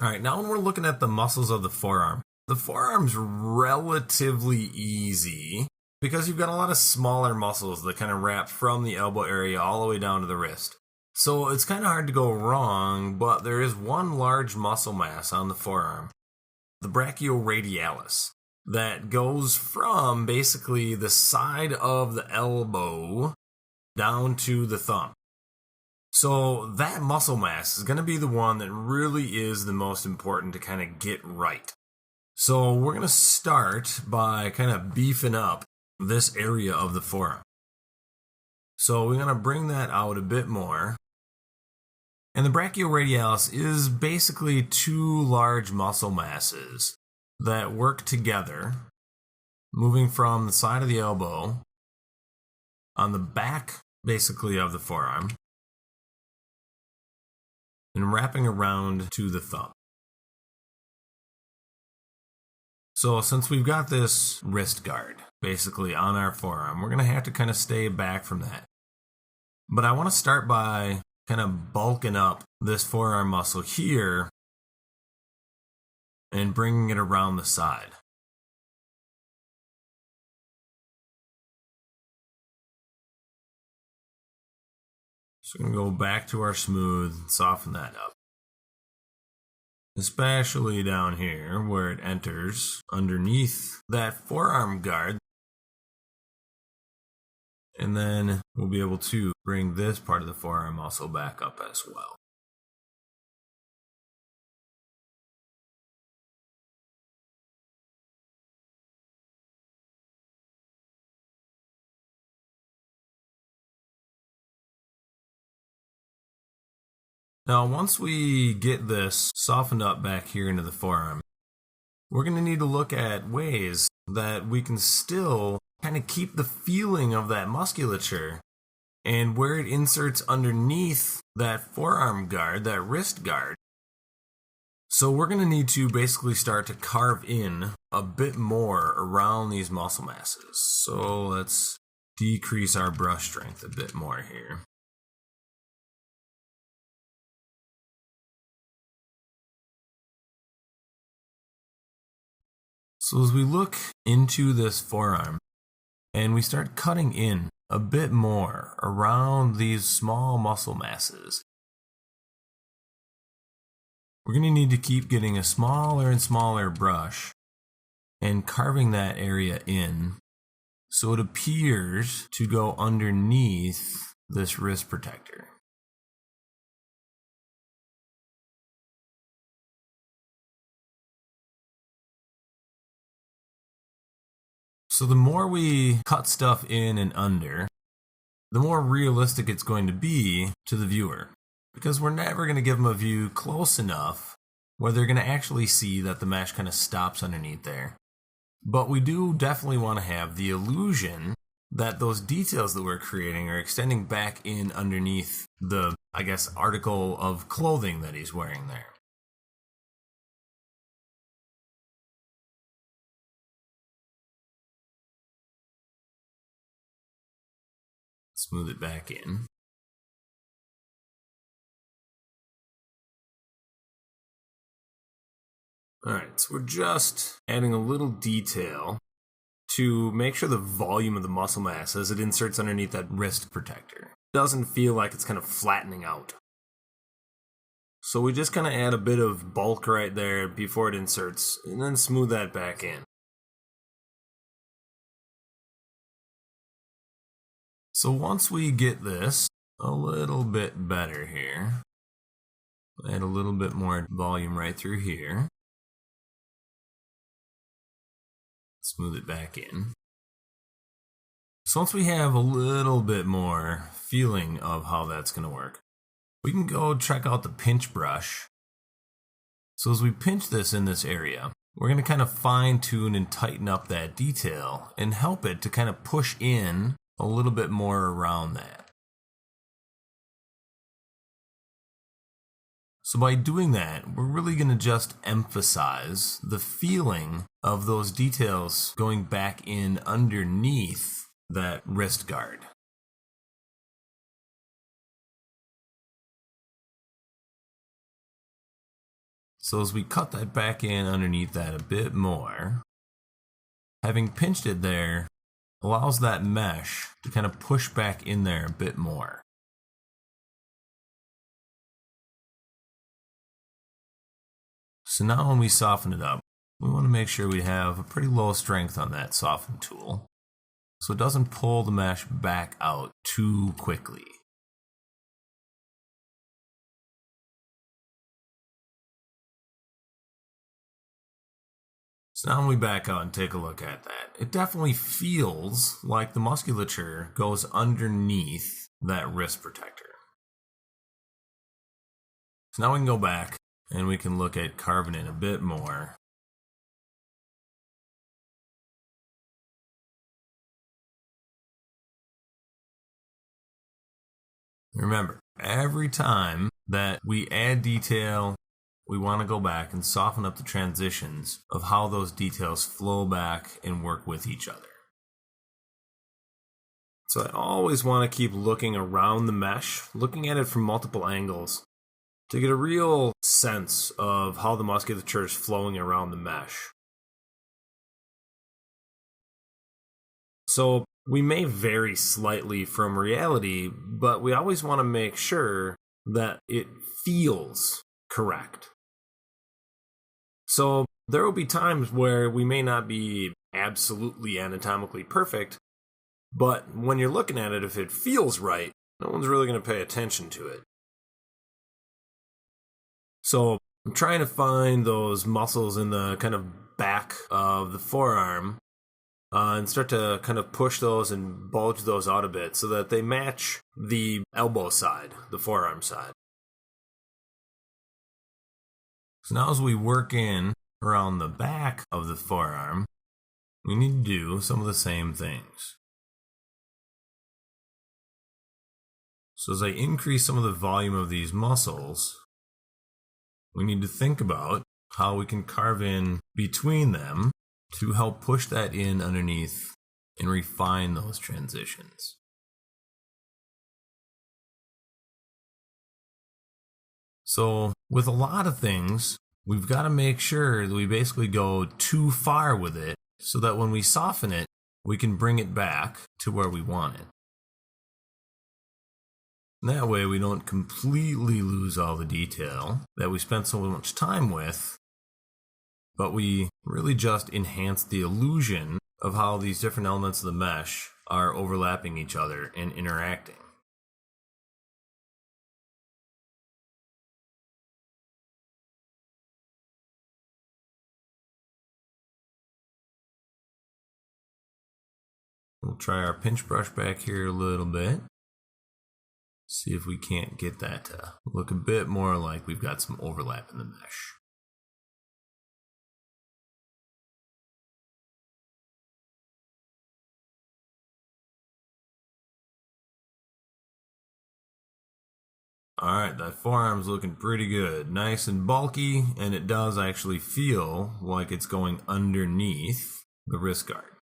All right, now when we're looking at the muscles of the forearm's relatively easy because you've got a lot of smaller muscles that kind of wrap from the elbow area all the way down to the wrist. So it's kind of hard to go wrong, but there is one large muscle mass on the forearm, the brachioradialis, that goes from basically the side of the elbow down to the thumb. So that muscle mass is going to be the one that really is the most important to kind of get right. So we're going to start by kind of beefing up this area of the forearm. So we're going to bring that out a bit more. And the brachioradialis is basically two large muscle masses that work together, moving from the side of the elbow on the back, basically, of the forearm, and wrapping around to the thumb. So since we've got this wrist guard basically on our forearm, we're going to have to kind of stay back from that. But I want to start by kind of bulking up this forearm muscle here and bringing it around the side. So we're going to go back to our smooth and soften that up. Especially down here where it enters underneath that forearm guard. And then we'll be able to bring this part of the forearm muscle back up as well. Now, once we get this softened up back here into the forearm, we're going to need to look at ways that we can still kind of keep the feeling of that musculature and where it inserts underneath that forearm guard, that wrist guard. So we're going to need to basically start to carve in a bit more around these muscle masses. So let's decrease our brush strength a bit more here. So as we look into this forearm and we start cutting in a bit more around these small muscle masses, we're going to need to keep getting a smaller and smaller brush and carving that area in so it appears to go underneath this wrist protector. So the more we cut stuff in and under, the more realistic it's going to be to the viewer. Because we're never going to give them a view close enough where they're going to actually see that the mesh kind of stops underneath there. But we do definitely want to have the illusion that those details that we're creating are extending back in underneath the, article of clothing that he's wearing there. Smooth it back in. Alright, so we're just adding a little detail to make sure the volume of the muscle mass as it inserts underneath that wrist protector doesn't feel like it's kind of flattening out. So we just kind of add a bit of bulk right there before it inserts, and then smooth that back in. So once we get this a little bit better here, add a little bit more volume right through here. Smooth it back in. So once we have a little bit more feeling of how that's going to work, we can go check out the pinch brush. So as we pinch this in this area, we're going to kind of fine tune and tighten up that detail and help it to kind of push in a little bit more around that. So by doing that, we're really going to just emphasize the feeling of those details going back in underneath that wrist guard. So as we cut that back in underneath that a bit more, having pinched it there allows that mesh to kind of push back in there a bit more. So now when we soften it up, we want to make sure we have a pretty low strength on that soften tool, so it doesn't pull the mesh back out too quickly. So now when we back out and take a look at that, it definitely feels like the musculature goes underneath that wrist protector. So now we can go back and we can look at carving it a bit more. Remember, every time that we add detail, we want to go back and soften up the transitions of how those details flow back and work with each other. So I always want to keep looking around the mesh, looking at it from multiple angles to get a real sense of how the musculature is flowing around the mesh. So we may vary slightly from reality, but we always want to make sure that it feels correct. So there will be times where we may not be absolutely anatomically perfect, but when you're looking at it, if it feels right, no one's really going to pay attention to it. So I'm trying to find those muscles in the kind of back of the forearm and start to kind of push those and bulge those out a bit so that they match the elbow side, the forearm side. So now as we work in around the back of the forearm, we need to do some of the same things. So as I increase some of the volume of these muscles, we need to think about how we can carve in between them to help push that in underneath and refine those transitions. So with a lot of things, we've got to make sure that we basically go too far with it so that when we soften it, we can bring it back to where we want it. That way we don't completely lose all the detail that we spent so much time with, but we really just enhance the illusion of how these different elements of the mesh are overlapping each other and interacting. We'll try our pinch brush back here a little bit. See if we can't get that to look a bit more like we've got some overlap in the mesh. Alright, that forearm's looking pretty good. Nice and bulky, and it does actually feel like it's going underneath the wrist guard.